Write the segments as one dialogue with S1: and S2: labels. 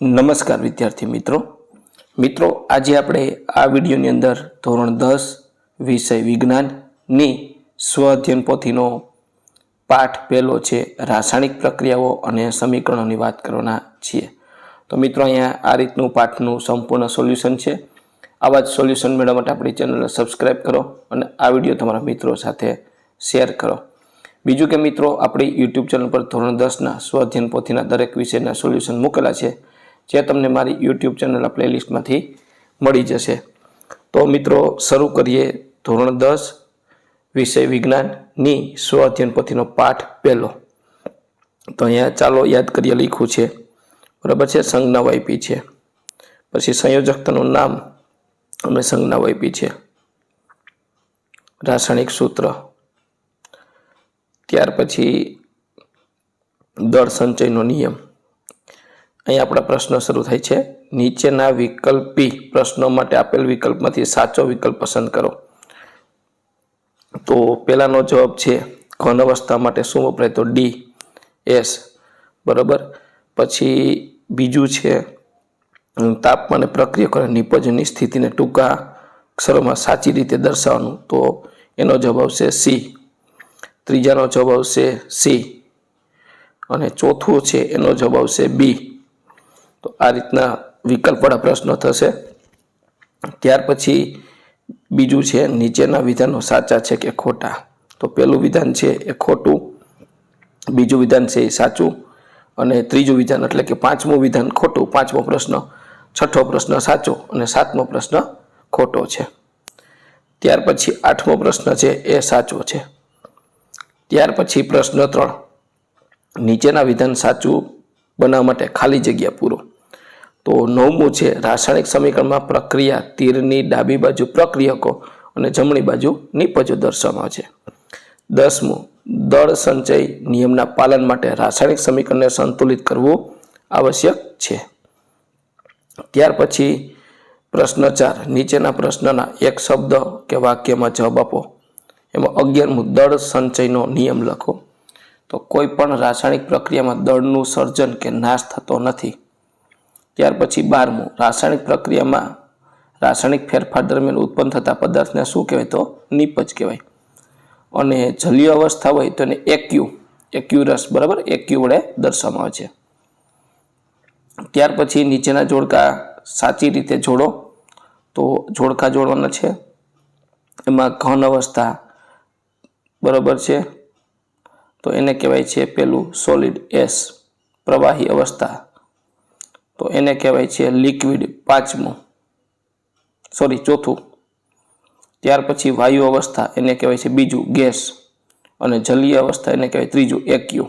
S1: નમસ્કાર વિદ્યાર્થી મિત્રો આજે આપણે આ વિડીયોની અંદર ધોરણ 10 વિષય વિજ્ઞાનની સ્વ અધ્યયન પોથીનો પાઠ પહેલો છે રાસાયણિક પ્રક્રિયાઓ અને સમીકરણોની વાત કરવાના છીએ। તો મિત્રો અહીંયા આ રીતનું પાઠનું સંપૂર્ણ સોલ્યુશન છે। આવા જ સોલ્યુશન મેળવવા માટે આપણી ચેનલને સબસ્ક્રાઇબ કરો અને આ વિડીયો તમારા મિત્રો સાથે શેર કરો। બીજું કે મિત્રો આપણી YouTube ચેનલ પર ધોરણ 10ના સ્વ અધ્યયન પોથીના દરેક વિષયના સોલ્યુશન મૂકેલા છે જે તમને મારી YouTube ચેનલના પ્લેલિસ્ટમાંથી મળી જશે। તો મિત્રો શરૂ કરીએ ધોરણ 10 વિષય વિજ્ઞાનની સ્વ અધ્યયન પોથીનો પાઠ પહેલો। તો અહીંયા ચાલો યાદ કરીએ લખ્યું છે બરાબર છે, સંજ્ઞાઓ આપી છે, પછી સંયોજકતાનું નામ અને સંજ્ઞાઓ આપી છે, રાસાયણિક સૂત્ર, ત્યાર પછી દળ સંચયનો નિયમ। અહીં આપણા પ્રશ્ન શરૂ થાય છે, નીચેના વિકલ્પી પ્રશ્નો માટે આપેલ વિકલ્પમાંથી સાચો વિકલ્પ પસંદ કરો। તો પહેલાનો જવાબ છે ઘન અવસ્થા માટે શું વપરાય, તો ડી એસ બરાબર। પછી બીજું છે તાપમાને પ્રક્રિયા નિપજની સ્થિતિને ટૂંકા અક્ષરોમાં સાચી રીતે દર્શાવવાનું, તો એનો જવાબ આવશે સી। ત્રીજાનો જવાબ આવશે સી અને ચોથું છે એનો જવાબ આવશે બી। તો આ રીતના વિકલ્પવાળા પ્રશ્નો થશે। ત્યાર પછી બીજું છે નીચેના વિધાનો સાચા છે કે ખોટા, તો પહેલું વિધાન છે એ ખોટું, બીજું વિધાન છે એ સાચું અને ત્રીજું વિધાન એટલે કે પાંચમું વિધાન ખોટું, પાંચમો પ્રશ્ન, છઠ્ઠો પ્રશ્ન સાચો અને સાતમો પ્રશ્ન ખોટો છે। ત્યાર પછી આઠમો પ્રશ્ન છે એ સાચો છે। ત્યાર પછી પ્રશ્ન 3, નીચેના વિધાન સાચું બનાવવા માટે ખાલી જગ્યા પૂરો। તો નવમું છે રાસાયણિક સમીકરણમાં પ્રક્રિયા તીરની ડાબી બાજુ પ્રક્રિયકો અને જમણી બાજુ નિપજો દર્શાવવામાં છે। 10મું દળ સંચય નિયમના પાલન માટે રાસાયણિક સમીકરણને સંતુલિત કરવું આવશ્યક છે। ત્યાર પછી પ્રશ્ન 4, નીચેના પ્રશ્નના એક શબ્દ કે વાક્યમાં જવાબ આપો। એમાં 11મું દળ સંચયનો નિયમ લખો। તો કોઈ પણ રાસાયણિક પ્રક્રિયામાં દળનું સર્જન કે નાશ થતો નથી। ત્યાર પછી 12મું રાસાયણિક પ્રક્રિયામાં રાસાયણિક ફેરફાર દરમિયાન ઉત્પન્ન થતા પદાર્થને શું કહેવાય, તો નિપજ કહેવાય। અને જલીય અવસ્થા હોય તો એને એક્યુરસ બરાબર એક્યુ વડે દર્શાવવામાં આવે છે। ત્યાર પછી નીચેના જોડકા સાચી રીતે જોડો, તો જોડકા જોડવાના છે। એમાં ઘન અવસ્થા બરાબર છે તો એને કહેવાય છે પેલું સોલિડ એસ, પ્રવાહી અવસ્થા તો એને કહેવાય છે લિક્વિડ ચોથું। ત્યાર પછી વાયુ અવસ્થા એને કહેવાય છે બીજું ગેસ અને જલીય અવસ્થા એને કહેવાય ત્રીજું એક્યુ।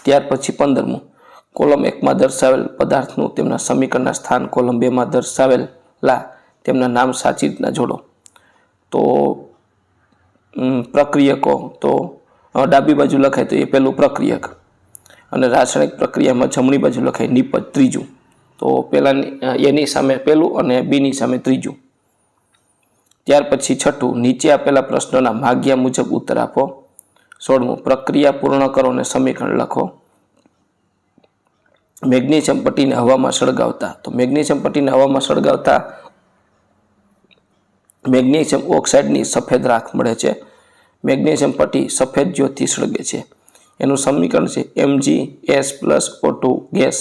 S1: ત્યાર પછી 15મું કોલમ 1માં દર્શાવેલ પદાર્થનું તેમના સમીકરણના સ્થાન કોલમ 2માં દર્શાવેલા તેમના નામ સાચી રીતના જોડો। તો પ્રક્રિયકો તો ડાબી બાજુ લખાય તો એ પેલું પ્રક્રિયક અને રાસાયણિક પ્રક્રિયામાં જમણી બાજુ લખાય નિપજ ત્રીજું, તો પહેલાની એની સામે પહેલું અને બીની સામે ત્રીજું। ત્યાર પછી 6મું નીચે આપેલા પ્રશ્નોના માગ્યા મુજબ ઉત્તર આપો। 16મું પ્રક્રિયા પૂર્ણ કરો અને સમીકરણ લખો। મેગ્નેશિયમ પટ્ટીને હવામાં સળગાવતા, તો મેગ્નેશિયમ પટ્ટીને હવામાં સળગાવતા મેગ્નેશિયમ ઓક્સાઇડની સફેદ રાખ મળે છે। મેગ્નેશિયમ પટ્ટી સફેદ જ્યોતથી સળગે છે। એનું સમીકરણ છે MgS+O2 ગેસ,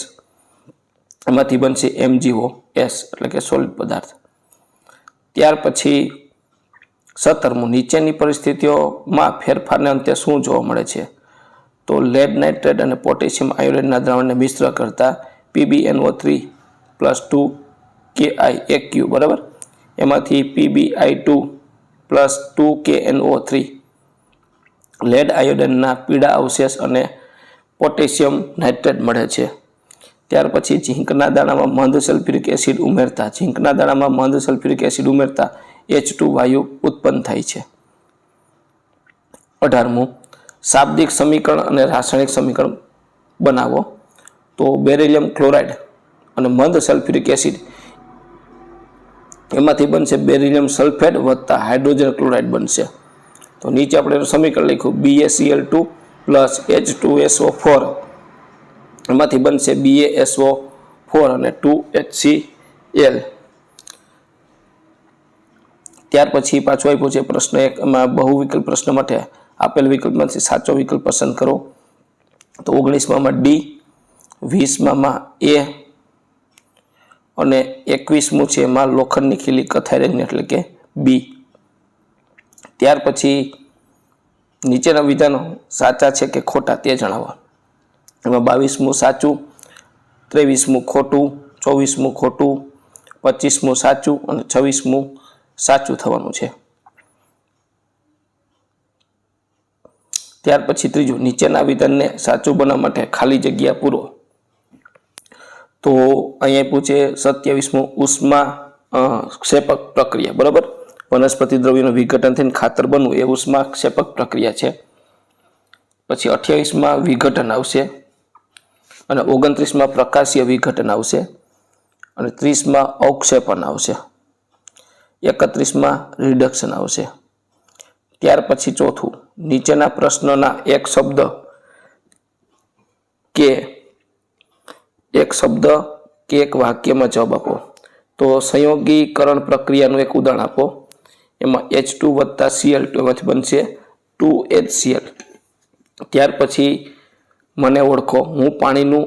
S1: એમાંથી બનશે MgOS એટલે કે સોલિડ પદાર્થ। ત્યાર પછી 17મું નીચેની પરિસ્થિતિઓમાં ફેરફારને અંતે શું જોવા મળે છે, તો લેડ નાઇટ્રેટ અને પોટેશિયમ આયોડાઇડના દ્રાવણને મિશ્ર કરતા PbNO3 + 2KiAQ બરાબર, એમાંથી PbI2 + 2KNO3 લેડ આયોડાઇડના પીળા અવશેષ અને પોટેશિયમ નાઇટ્રેટ મળે છે। ત્યાર પછી ઝીંકના દાણામાં મંદ સલ્ફ્યુરિક એસિડ ઉમેરતા H2 વાયુ ઉત્પન્ન થાય છે। 18મું શાબ્દિક સમીકરણ અને રાસાયણિક સમીકરણ બનાવો। તો બેરિલિયમ ક્લોરાઇડ અને મંદ સલ્ફ્યુરિક એસિડ એમાંથી બનશે બેરિલિયમ સલ્ફેટ વત્તા હાઇડ્રોજન ક્લોરાઇડ બનશે। તો નીચે આપણે સમીકરણ લખ્યું BaCl2 + H2SO4 એમાંથી બનશે BaSO4 અને 2HCl. ત્યાર પછી પાછો આપ્યો છે પ્રશ્ન 1 એમાં બહુ વિકલ્પ પ્રશ્ન માટે આપેલ વિકલ્પમાંથી સાચો વિકલ્પ પસંદ કરો. તો 19માં D, 20માં A અને 21મું છે એમાં લોખંડની ખીલી કથાઈ રંગની એટલે કે B. ત્યાર પછી નીચેના વિધાનો સાચા છે કે ખોટા તે જણાવો. એમાં 22મું સાચું, 23મું ખોટું, 24મું ખોટું, 25મું સાચું અને 26મું સાચું થવાનું છે. ત્યાર પછી ત્રીજું, નીચેના વિધાનને સાચું બનાવવા માટે ખાલી જગ્યા પૂરો. તો અહીંયા પૂછે 27મું ઉષ્મા ક્ષેપક પ્રક્રિયા. બરાબર, વનસ્પતિ દ્રવ્યનું વિઘટન થઈને ખાતર બનવું એ ઉષ્મા ક્ષેપક પ્રક્રિયા છે. પછી 28માં વિઘટન આવશે અને 29માં પ્રકાશીય વિઘટન આવશે અને 30માં અવક્ષેપન આવશે, 31માં રિડક્શન આવશે. ત્યાર પછી ચોથું, નીચેના પ્રશ્નના એક શબ્દ કે એક વાક્યમાં જવાબ આપો. તો સંયોગીકરણ પ્રક્રિયાનું એક ઉદાહરણ આપો. એમાં H2 વત્તા Cl2 એમાંથી બનશે 2HCl. ત્યાર પછી મને ઓળખો, હું પાણીનું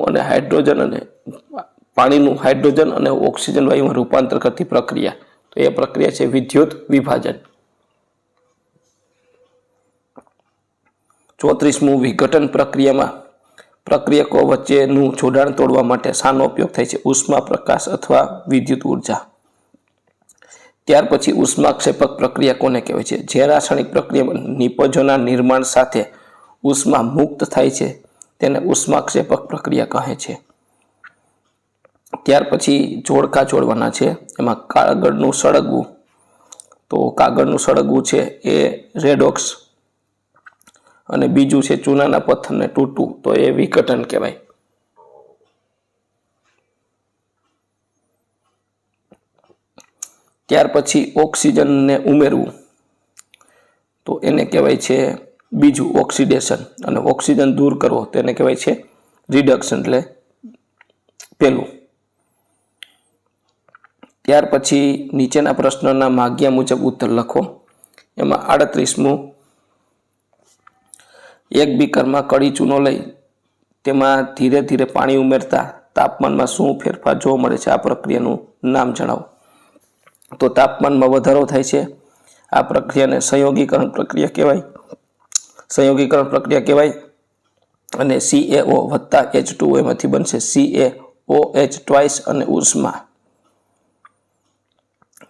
S1: હાઇડ્રોજન અને ઓક્સિજન વાયુમાં રૂપાંતર કરતી પ્રક્રિયા. તો એ પ્રક્રિયા છે વિદ્યુત વિભાજન. 34મું વિઘટન પ્રક્રિયામાં પ્રક્રિયકો વચ્ચેનું જોડાણ તોડવા માટે શાનો ઉપયોગ થાય છે? ઉષ્મા, પ્રકાશ અથવા વિદ્યુત ઉર્જા. ત્યાર પછી ઉષ્માક્ષેપક પ્રક્રિયા કોને કહેવાય છે? જે રાસાયણિક પ્રક્રિયામાં નિપજોના નિર્માણ સાથે ઉષ્મા મુક્ત થાય છે તેને ઉષ્માક્ષેપક પ્રક્રિયા કહે છે. ત્યાર પછી જોડકા જોડવાના છે. એમાં કાગળનું સળગવું, તો કાગળનું સળગવું છે એ રેડોક્સ અને બીજું છે ચૂનાના પથ્થરને તૂટવું, તો એ વિઘટન કહેવાય. ત્યાર પછી ઓક્સિજનને ઉમેરવું, તો એને કહેવાય છે બીજું ઓક્સિડેશન, અને ઓક્સિજન દૂર કરવો તેને કહેવાય છે રિડક્શન, એટલે પેલું. ત્યાર પછી નીચેના પ્રશ્નના માગ્યા મુજબ ઉત્તર લખો. એમાં 38મું, એક બીકરમાં કડી ચૂનો લઈ તેમાં ધીરે ધીરે પાણી ઉમેરતા તાપમાનમાં શું ફેરફાર જોવા મળે છે? આ પ્રક્રિયાનું નામ જણાવો. તો તાપમાનમાં વધારો થાય છે, આ પ્રક્રિયાને સંયોગીકરણ પ્રક્રિયા કહેવાય. અને CaO વત્તા H2O એમાંથી બનશે CaOH ટ્વાઇસ અને ઉષ્મા.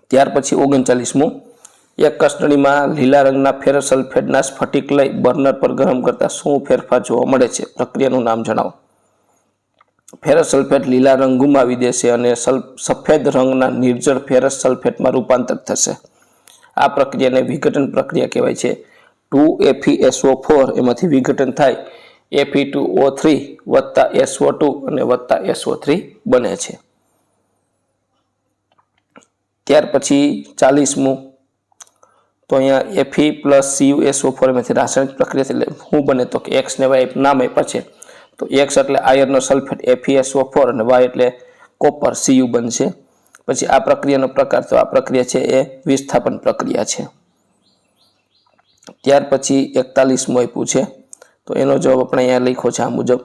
S1: ત્યાર પછી 39મું, એક કસનળીમાં લીલા રંગના ફેરસ સલ્ફેટના સ્ફટિક લઈ બર્નર પર ગરમ કરતા શું ફેરફાર જોવા મળે છે? પ્રક્રિયાનું નામ જણાવો. ફેરસ સલ્ફેટ લીલા રંગ ગુમાવી દેશે અને સફેદ રંગના નિર્જળ ફેરસ સલ્ફેટમાં રૂપાંતર થશે. આ પ્રક્રિયાને વિઘટન પ્રક્રિયા કહેવાય છે. 2FeSO4 એમાંથી વિઘટન થાય Fe2O3 વત્તા SO2 અને વત્તા SO3 બને છે. ત્યાર પછી 40મું, તો અહીંયા Fe પ્લસ CuSO4 એમાંથી રાસાયણિક પ્રક્રિયા એટલે શું બને? તો કે X ને Y નામ આપ્યા છે. તો X એટલે આયર્નનો સલ્ફેટ FeSO4 અને Y એટલે કોપર Cu બનશે. પછી આ પ્રક્રિયાનો પ્રકાર, તો આ પ્રક્રિયા છે એ વિસ્થાપન પ્રક્રિયા છે. ત્યાર પછી 41મું આપ્યું છે, તો એનો જવાબ આપણે અહીંયા લખ્યો છે આ મુજબ.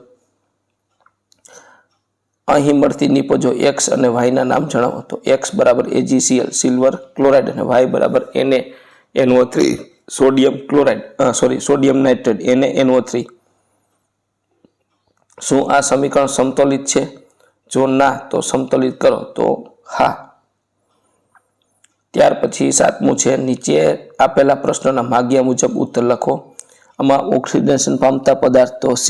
S1: અહીં મળતી નિપજો X અને Y ના નામ જણાવો. તો X બરાબર AgCl સિલ્વર ક્લોરાઇડ અને Y બરાબર NaNO3 સોડિયમ નાઇટ્રેટ NaNO3. શું આ સમીકરણ સમતોલિત છે? જો ના તો સમતોલિત કરો, તો હા. ત્યાર પછી 7મું છે, નીચે આપેલા પ્રશ્નના માગ્યા મુજબ ઉત્તર લખો. આમાં ઓક્સિડેશન પામતા પદાર્થ તો C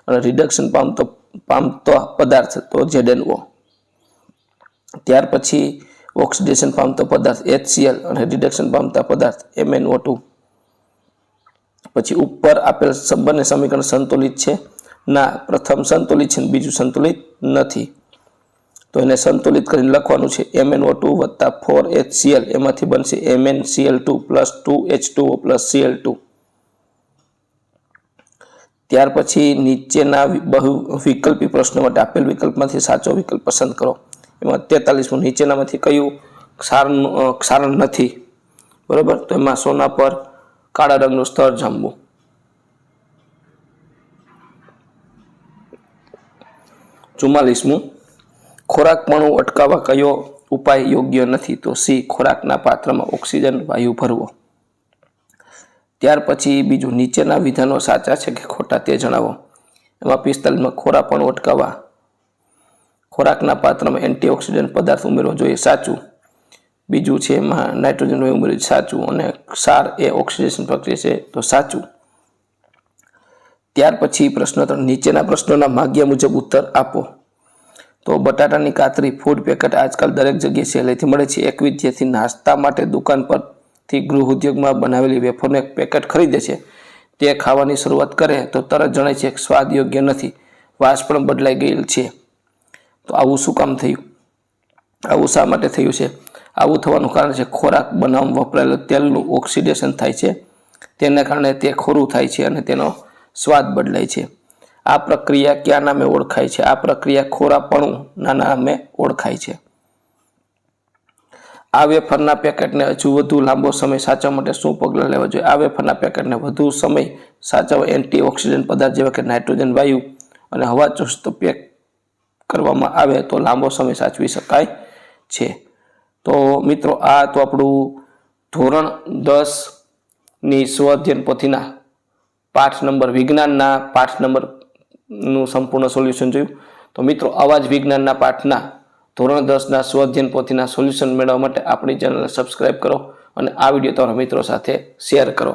S1: અને રિડક્શન પામતો પદાર્થ તો ZnO. ત્યાર પછી ઓક્સિડેશન પામતો પદાર્થ HCl અને રિડક્શન પામતા પદાર્થ MnO2. પછી ઉપર આપેલ બંને સમીકરણ સંતુલિત છે? ના, પ્રથમ સંતુલિત છે, બીજું સંતુલિત નથી. તો એને સંતુલિત કરીને લખવાનું છે MnO2 વત્તા 4HCl એમાંથી બનશે MnCl2 plus 2H2O plus Cl2. ત્યાર પછી નીચેના બહુ વિકલ્પી પ્રશ્નો માટે આપેલ વિકલ્પમાંથી સાચો વિકલ્પ પસંદ કરો. એમાં 43મું નીચેનામાંથી કયું ક્ષારણ નથી? બરાબર, તો એમાં સોના પર કાળા રંગનું સ્તર જામવું. 44મું ખોરાકપણું અટકાવવા કયો ઉપાય યોગ્ય નથી? તો સી, ખોરાકના પાત્રમાં ઓક્સિજન વાયુ ભરવો. ત્યાર પછી બીજું, નીચેના વિધાનો સાચા છે કે ખોટા તે જણાવો. એમાં 45માં ખોરાકપણું અટકાવવા ખોરાકના પાત્રમાં એન્ટીઓક્સિડન્ટ પદાર્થ ઉમેરવો જોઈએ, સાચું. બીજું છે એમાં નાઇટ્રોજન વાયુ ઉમેરવું, સાચું. અને ક્ષાર એ ઓક્સિડેશન પ્રક્રિયા છે, તો સાચું. ત્યાર પછી પ્રશ્ન 3, નીચેના પ્રશ્નોના માગ્યા મુજબ ઉત્તર આપો. તો બટાટાની કાતરી ફૂડ પેકેટ આજકાલ દરેક જગ્યાએ સહેલાઈથી મળે છે. એક વિદ્યાર્થી નાસ્તા માટે દુકાન પરથી ગૃહ ઉદ્યોગમાં બનાવેલી વેફરનું એક પેકેટ ખરીદે છે. તે ખાવાની શરૂઆત કરે તો તરત જણાય છે કે સ્વાદ યોગ્ય નથી, વાસ પણ બદલાઈ ગયેલ છે. તો આવું શું કામ થયું? આવું શા માટે થયું છે? આવું થવાનું કારણ છે ખોરાક બનાવવામાં વપરાયેલું તેલનું ઓક્સિડેશન થાય છે. તેના કારણે તે ખોરું થાય છે અને તેનો સ્વાદ બદલાય છે. આ પ્રક્રિયા કયા નામે ઓળખાય છે? આ પ્રક્રિયા ખોરાપણુંના નામે ઓળખાય છે. આ વેફરના પેકેટને હજુ વધુ લાંબો સમય સાચવવા માટે શું પગલાં લેવા જોઈએ? આ વેફરના પેકેટને વધુ સમય સાચવવા એન્ટીઓક્સિડન્ટ પદાર્થ જેવા કે નાઇટ્રોજન વાયુ અને હવા ચુસ્ત પેક કરવામાં આવે તો લાંબો સમય સાચવી શકાય છે. તો મિત્રો, આ તો આપણું ધોરણ 10ની સ્વઅધ્યયન પોથીના પાઠ નંબર વિજ્ઞાનના પાઠ નંબરનું સંપૂર્ણ સોલ્યુશન જોયું. તો મિત્રો, આવા જ વિજ્ઞાનના પાઠના ધોરણ 10ના સ્વઅધ્યયન પોથીના સોલ્યુશન મેળવવા માટે આપણી ચેનલને સબસ્ક્રાઈબ કરો અને આ વિડીયો તમારા મિત્રો સાથે શેર કરો.